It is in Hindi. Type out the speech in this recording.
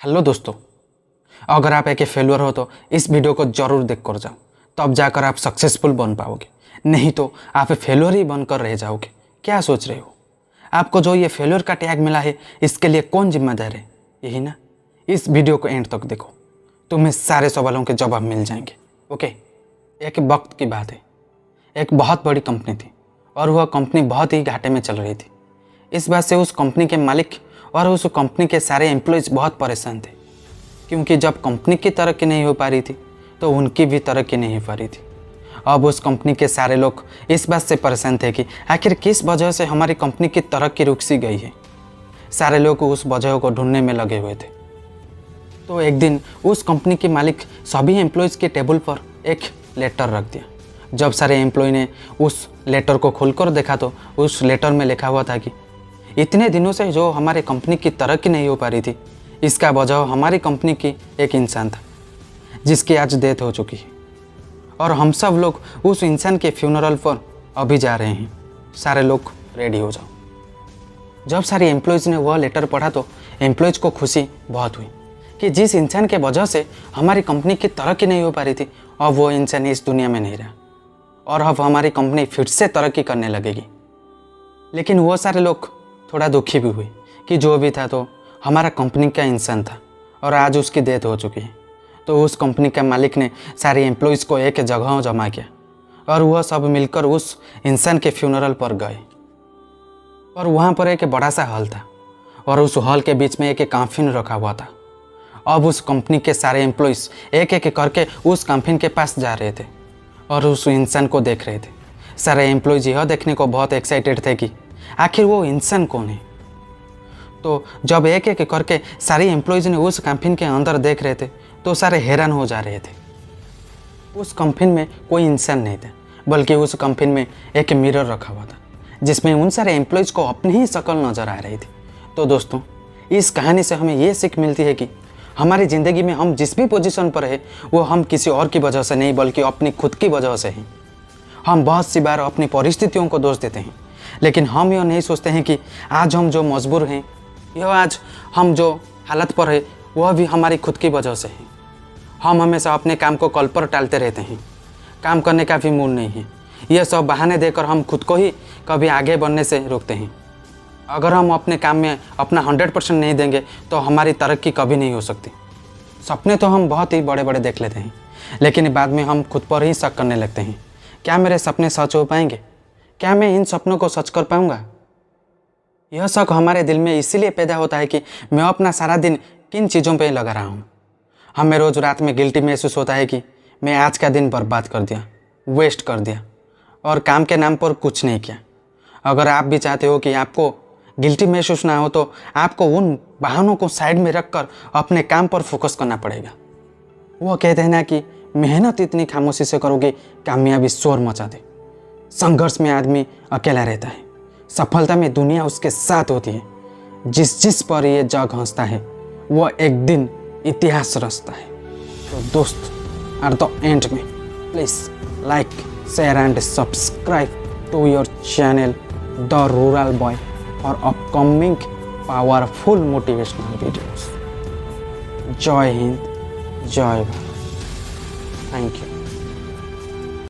हेलो दोस्तों, अगर आप एक फेल्यूर हो तो इस वीडियो को जरूर देख कर जाओ, तब जाकर आप सक्सेसफुल बन पाओगे। नहीं तो आप फेल्यूर ही बनकर रह जाओगे। क्या सोच रहे हो? आपको जो ये फेल्यूर का टैग मिला है, इसके लिए कौन जिम्मेदार है? यही ना। इस वीडियो को एंड तक देखो, तुम्हें सारे सवालों के जवाब मिल जाएंगे। ओके। एक वक्त की बात है, एक बहुत बड़ी कंपनी थी और वह कंपनी बहुत ही घाटे में चल रही थी। इस बात से उस कंपनी के मालिक और उस कंपनी के सारे एम्प्लॉयज़ बहुत परेशान थे, क्योंकि जब कंपनी की तरक्की नहीं हो पा रही थी तो उनकी भी तरक्की नहीं हो पा रही थी। अब उस कंपनी के सारे लोग इस बात से परेशान थे कि आखिर किस वजह से हमारी कंपनी की तरक्की रुक सी गई है। सारे लोग उस वजह को ढूंढने में लगे हुए थे। तो एक दिन उस कंपनी के मालिक सभी एम्प्लॉयज़ के टेबल पर एक लेटर रख दिया। जब सारे एम्प्लॉय ने उस लेटर को खोलकर देखा तो उस लेटर में लिखा हुआ था कि इतने दिनों से जो हमारे कंपनी की तरक्की नहीं हो पा रही थी, इसका वजह हमारी कंपनी की एक इंसान था जिसकी आज डेथ हो चुकी है, और हम सब लोग उस इंसान के फ्यूनरल पर अभी जा रहे हैं। सारे लोग रेडी हो जाओ। जब सारे एम्प्लॉयज़ ने वह लेटर पढ़ा तो एम्प्लॉयज़ को खुशी बहुत हुई कि जिस इंसान के वजह से हमारी कंपनी की तरक्की नहीं हो पा रही थी, अब वो इंसान इस दुनिया में नहीं रहा और अब हमारी कंपनी फिर से तरक्की करने लगेगी। लेकिन वो सारे लोग थोड़ा दुखी भी हुए कि जो भी था तो हमारा कंपनी का इंसान था और आज उसकी डेथ हो चुकी है। तो उस कंपनी का मालिक ने सारे एम्प्लॉयज़ को एक जगह जमा किया और वह सब मिलकर उस इंसान के फ्यूनरल पर गए। और वहाँ पर एक बड़ा सा हॉल था और उस हॉल के बीच में एक काफिन रखा हुआ था। अब उस कंपनी के सारे एम्प्लॉयज़ एक एक करके उस काफिन के पास जा रहे थे और उस इंसान को देख रहे थे। सारे एम्प्लॉयज़ यह देखने को बहुत एक्साइटेड थे कि आखिर वो इंसान कौन है। तो जब एक एक करके सारे एम्प्लॉयज़ ने उस कंपनी के अंदर देख रहे थे तो सारे हैरान हो जा रहे थे। उस कंपनी में कोई इंसान नहीं था, बल्कि उस कंपनी में एक मिरर रखा हुआ था जिसमें उन सारे एम्प्लॉयज़ को अपनी ही शक्ल नज़र आ रही थी। तो दोस्तों, इस कहानी से हमें ये सीख मिलती है कि हमारी ज़िंदगी में हम जिस भी पोजीशन पर है वो हम किसी और की वजह से नहीं, बल्कि अपनी खुद की वजह से हैं। हम बहुत सी बार अपनी परिस्थितियों को दोष देते हैं, लेकिन हम यह नहीं सोचते हैं कि आज हम जो मजबूर हैं, यह आज हम जो हालत पर है वह भी हमारी खुद की वजह से है। हम हमेशा अपने काम को कल पर टालते रहते हैं, काम करने का भी मूड नहीं है। यह सब बहाने देकर हम खुद को ही कभी आगे बढ़ने से रोकते हैं। अगर हम अपने काम में अपना 100% नहीं देंगे तो हमारी तरक्की कभी नहीं हो सकती। सपने तो हम बहुत ही बड़े बड़े देख लेते हैं, लेकिन बाद में हम खुद पर ही शक करने लगते हैं। क्या मेरे सपने सच हो पाएंगे? क्या मैं इन सपनों को सच कर पाऊंगा? यह शक हमारे दिल में इसीलिए पैदा होता है कि मैं अपना सारा दिन किन चीज़ों पे लगा रहा हूँ। हमें रोज़ रात में गिल्टी महसूस होता है कि मैं आज का दिन बर्बाद कर दिया, वेस्ट कर दिया और काम के नाम पर कुछ नहीं किया। अगर आप भी चाहते हो कि आपको गिल्टी महसूस ना हो तो आपको उन बहानों को साइड में रखकर अपने काम पर फोकस करना पड़ेगा। वो कहते हैं ना कि मेहनत इतनी खामोशी से करोगे कामयाबी शोर मचा दे। संघर्ष में आदमी अकेला रहता है, सफलता में दुनिया उसके साथ होती है। जिस पर ये जग हंसता है वह एक दिन इतिहास रचता है। तो दोस्त, एट द एंड में please like, share and subscribe to your channel the rural boy for upcoming powerful motivational videos. जय हिंद, जय भारत। Thank you.